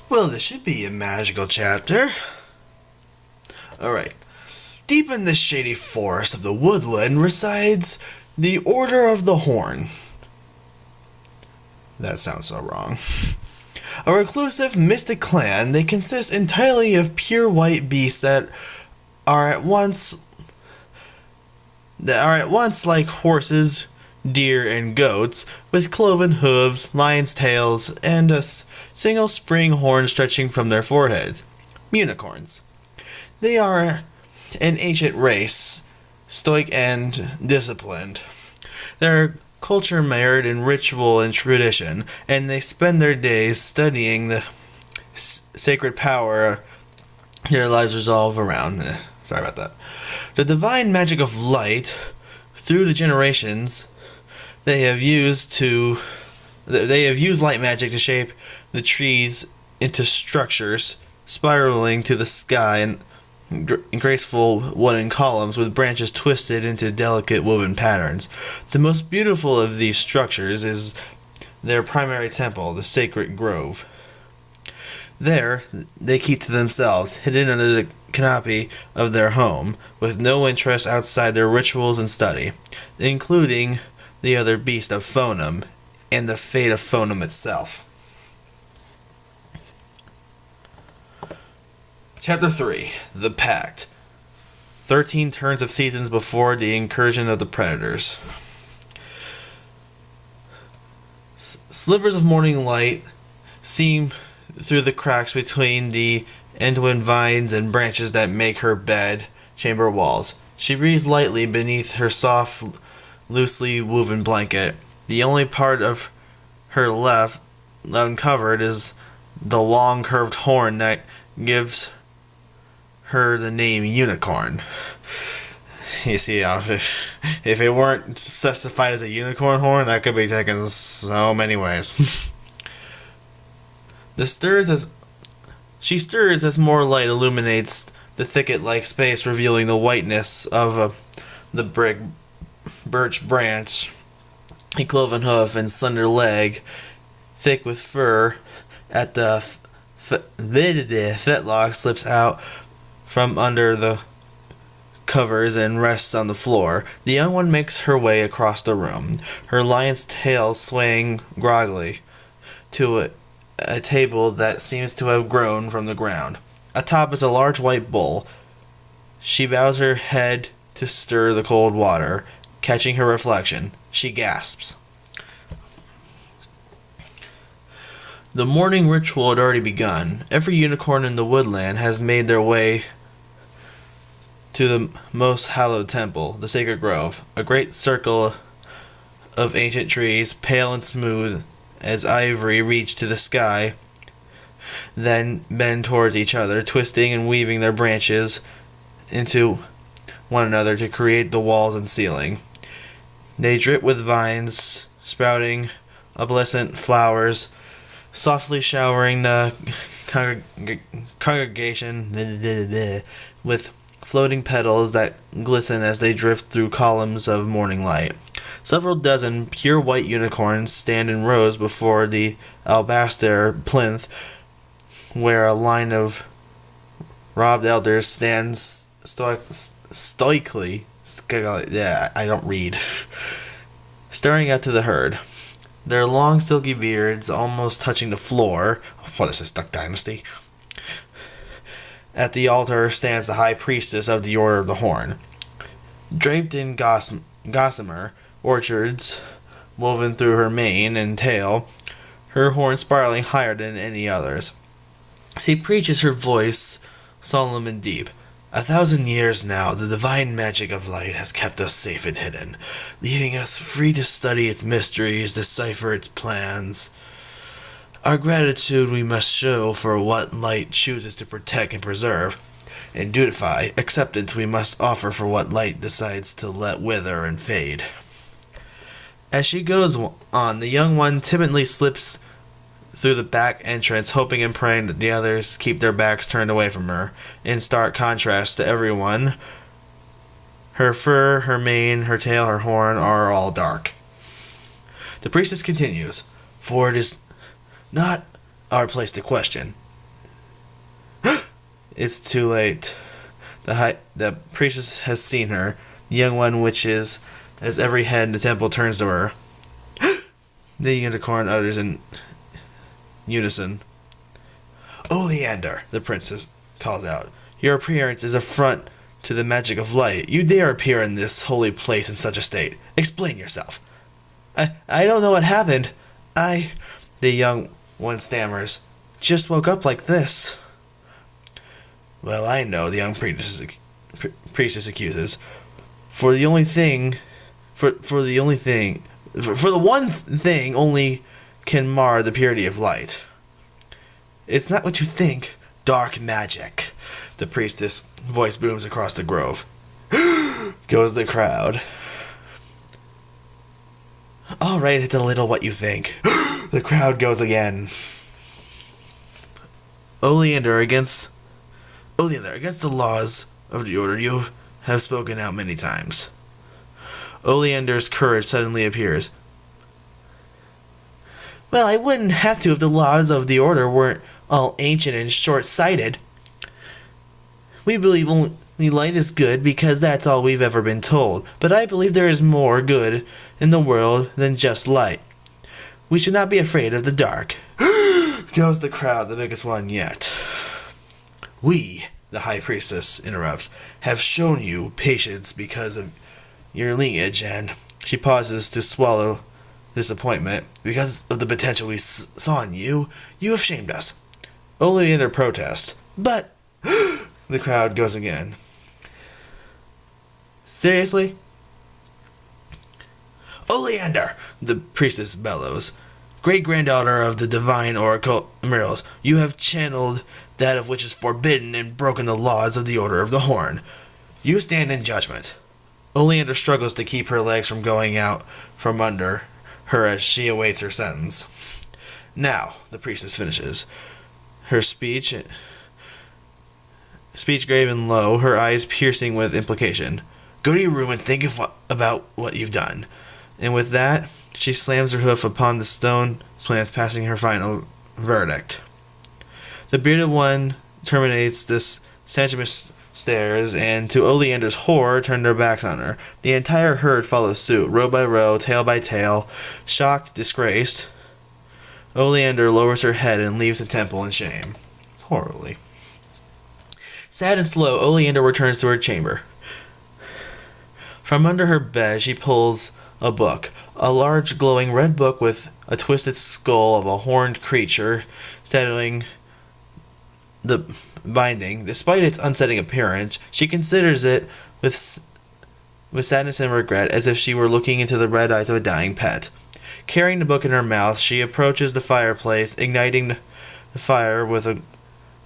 Well, this should be a magical chapter. Alright. Deep in the shady forest of the woodland resides the Order of the Horn. That sounds so wrong. A reclusive, mystic clan. They consist entirely of pure white beasts that are at once like horses, deer, and goats, with cloven hooves, lions' tails, and a single spring horn stretching from their foreheads. Unicorns. They are an ancient race, stoic and disciplined. Their culture mired in ritual and tradition, and they spend their days studying the sacred power their lives revolve around. Sorry about that. The divine magic of light, through the generations, they have used light magic to shape the trees into structures, spiraling to the sky and graceful wooden columns with branches twisted into delicate woven patterns. The most beautiful of these structures is their primary temple, the sacred grove. There, they keep to themselves, hidden under the canopy of their home, with no interest outside their rituals and study, including the other beast of Phonum and the fate of Phonum itself. Chapter 3. The Pact. 13 turns of seasons before the incursion of the predators. Slivers of morning light seem through the cracks between the entwined vines and branches that make her bed chamber walls. She breathes lightly beneath her soft, loosely woven blanket. The only part of her left uncovered is the long curved horn that gives her the name Unicorn. You see, if it weren't specified as a unicorn horn, that could be taken so many ways. She stirs as more light illuminates the thicket-like space, revealing the whiteness of the birch branch, a cloven hoof and slender leg, thick with fur. At the fetlock slips out from under the covers and rests on the floor. The young one makes her way across the room, her lion's tail swaying groggily to a table that seems to have grown from the ground. Atop is a large white bowl. She bows her head to stir the cold water. Catching her reflection, she gasps. The morning ritual had already begun. Every unicorn in the woodland has made their way to the most hallowed temple, the sacred grove, a great circle of ancient trees, pale and smooth as ivory, reach to the sky, then bend towards each other, twisting and weaving their branches into one another to create the walls and ceiling. They drip with vines, sprouting opalescent flowers, softly showering the congregation with floating petals that glisten as they drift through columns of morning light. Several dozen pure white unicorns stand in rows before the alabaster plinth, where a line of robed elders stands stoically, staring out to the herd. Their long, silky beards almost touching the floor. What is this, Duck Dynasty? At the altar stands the high priestess of the Order of the Horn. Draped in gossamer orchards woven through her mane and tail, her horn spiraling higher than any others. She preaches, her voice solemn and deep. 1,000 years now, the divine magic of light has kept us safe and hidden, leaving us free to study its mysteries, decipher its plans. Our gratitude we must show for what light chooses to protect and preserve, and dutify acceptance we must offer for what light decides to let wither and fade. As she goes on, the young one timidly slips through the back entrance, hoping and praying that the others keep their backs turned away from her. In stark contrast to everyone, her fur, her mane, her tail, her horn are all dark. The priestess continues, "For it is not our place to question. It's too late. The priestess has seen her. The young one witches as every head in the temple turns to her. The unicorn utters in unison. Oleander, the princess calls out. Your appearance is affront to the magic of light. You dare appear in this holy place in such a state. Explain yourself. I don't know what happened. The young one stammers. Just woke up like this. Well, I know, the young priestess accuses. For the one thing only can mar the purity of light. It's not what you think. Dark magic. The priestess' voice booms across the grove. Goes the crowd. All right, it's a little what you think. The crowd goes again. Oleander, against the laws of the order, you have spoken out many times. Oleander's courage suddenly appears. Well, I wouldn't have to if the laws of the order weren't all ancient and short-sighted. We believe only light is good because that's all we've ever been told. But I believe there is more good in the world than just light. We should not be afraid of the dark. Goes the crowd, the biggest one yet. We, the high priestess interrupts, have shown you patience because of your lineage, and she pauses to swallow disappointment. Because of the potential we saw in you, you have shamed us. Oleander protests, but the crowd goes again. Seriously? Oleander, the priestess bellows. Great-granddaughter of the divine oracle Mirals, you have channeled that of which is forbidden and broken the laws of the Order of the Horn. You stand in judgment. Oleander struggles to keep her legs from going out from under her as she awaits her sentence. Now, the priestess finishes. Her speech grave and low, her eyes piercing with implication. Go to your room and think about what you've done. And with that, she slams her hoof upon the stone plinth, passing her final verdict. The bearded one terminates this Sanchimus stares, and to Oleander's horror, turn their backs on her. The entire herd follows suit, row by row, tail by tail. Shocked, disgraced, Oleander lowers her head and leaves the temple in shame. Horribly. Sad and slow, Oleander returns to her chamber. From under her bed, she pulls a book. A large, glowing red book with a twisted skull of a horned creature straddling the binding. Despite its unsettling appearance, she considers it with sadness and regret, as if she were looking into the red eyes of a dying pet. Carrying the book in her mouth, she approaches the fireplace, igniting the fire with a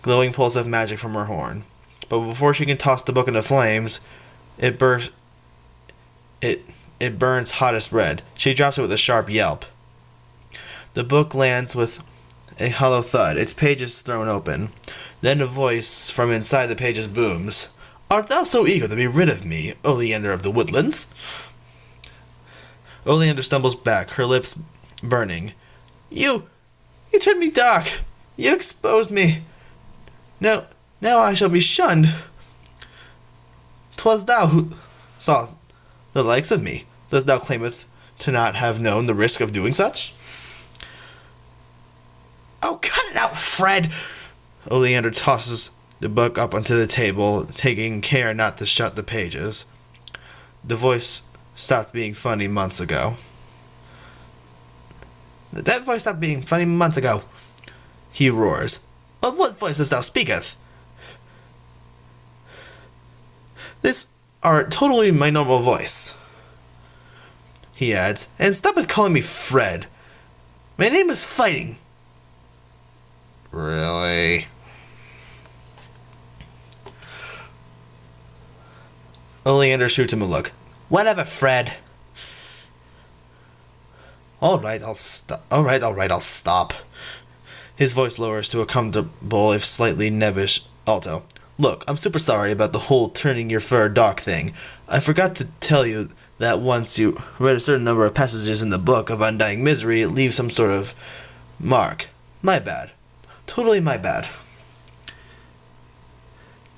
glowing pulse of magic from her horn. But before she can toss the book into flames, it burns hottest red. She drops it with a sharp yelp. The book lands with a hollow thud, its pages thrown open. Then a voice from inside the pages booms. Art thou so eager to be rid of me, Oleander of the woodlands? Oleander stumbles back, her lips burning. You turned me dark. You exposed me. Now I shall be shunned. 'Twas thou who saw the likes of me. Dost thou claimeth to not have known the risk of doing such? Oh, cut it out, Fred! Oleander tosses the book up onto the table, taking care not to shut the pages. The voice stopped being funny months ago. That voice stopped being funny months ago, he roars. Of what voice dost thou speaketh? This are totally my normal voice, he adds, and stop with calling me Fred. My name is Fightin. Really? Oleander shoots him a look. Whatever, Fred. Alright, I'll stop. His voice lowers to a comfortable, if slightly nebbish, alto. Look, I'm super sorry about the whole turning your fur dark thing. I forgot to tell you that once you read a certain number of passages in the Book of Undying Misery, it leaves some sort of mark. My bad. Totally my bad.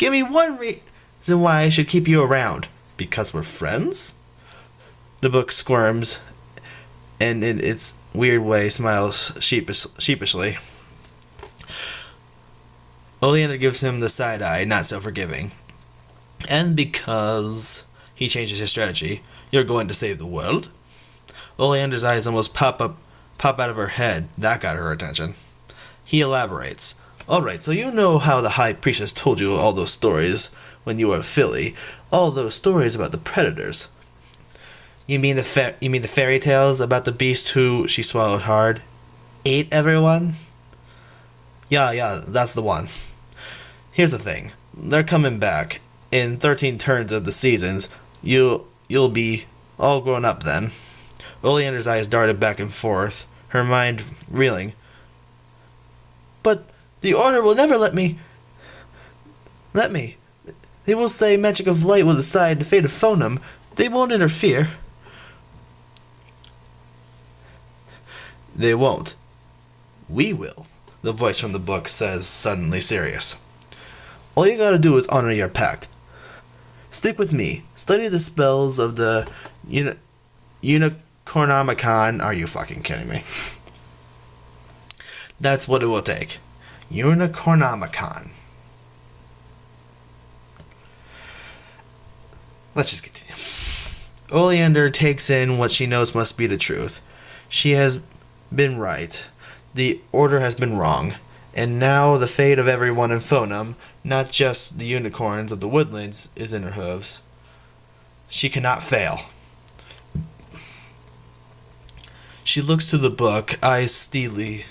Give me one reason why I should keep you around. Because we're friends? The book squirms, and in its weird way smiles sheepishly. Oleander gives him the side eye, not so forgiving. And because he changes his strategy, you're going to save the world? Oleander's eyes almost pop out of her head. That got her attention. He elaborates. Alright, so you know how the High Priestess told you all those stories when you were a filly. All those stories about the predators. You mean the fairy tales about the beast who, she swallowed hard, ate everyone? Yeah, that's the one. Here's the thing. They're coming back. In 13 turns of the seasons, you'll be all grown up then. Oleander's eyes darted back and forth, her mind reeling. But the Order will never let me. They will say magic of light will decide the fate of Phonum. They won't interfere. They won't. We will, the voice from the book says, suddenly serious. All you gotta do is honor your pact. Stick with me. Study the spells of the Unicornomicon. Are you fucking kidding me? That's what it will take. Unicornomicon. Let's just continue. Oleander takes in what she knows must be the truth. She has been right. The Order has been wrong. And now the fate of everyone in Phonum, not just the unicorns of the woodlands, is in her hooves. She cannot fail. She looks to the book, eyes steely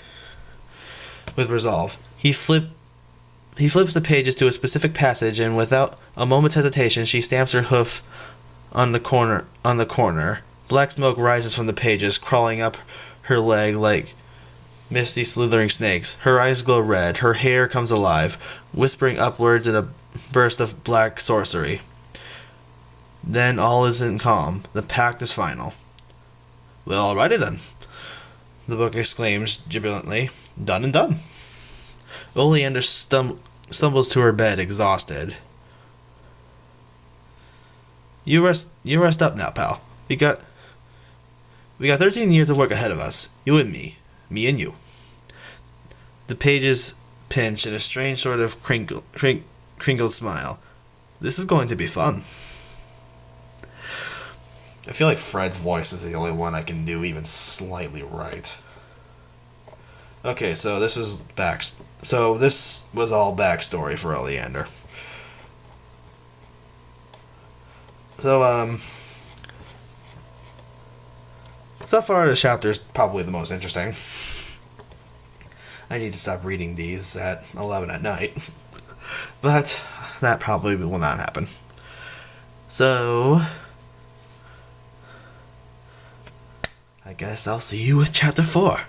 with resolve. He flips the pages to a specific passage, and without a moment's hesitation, she stamps her hoof on the corner. Black smoke rises from the pages, crawling up her leg like misty slithering snakes. Her eyes glow red. Her hair comes alive, whispering upwards in a burst of black sorcery. Then all is in calm. The pact is final. Well, alrighty then, the book exclaims jubilantly. Done and done. Oleander stumbles to her bed, exhausted. You rest up now, pal. We got 13 years of work ahead of us. You and me and you. The pages pinch in a strange sort of crinkled smile. This is going to be fun. I feel like Fred's voice is the only one I can do even slightly right. Okay, so this was all backstory for Oleander. So far the chapter is probably the most interesting. I need to stop reading these at 11 at night. But that probably will not happen. So I guess I'll see you with chapter 4.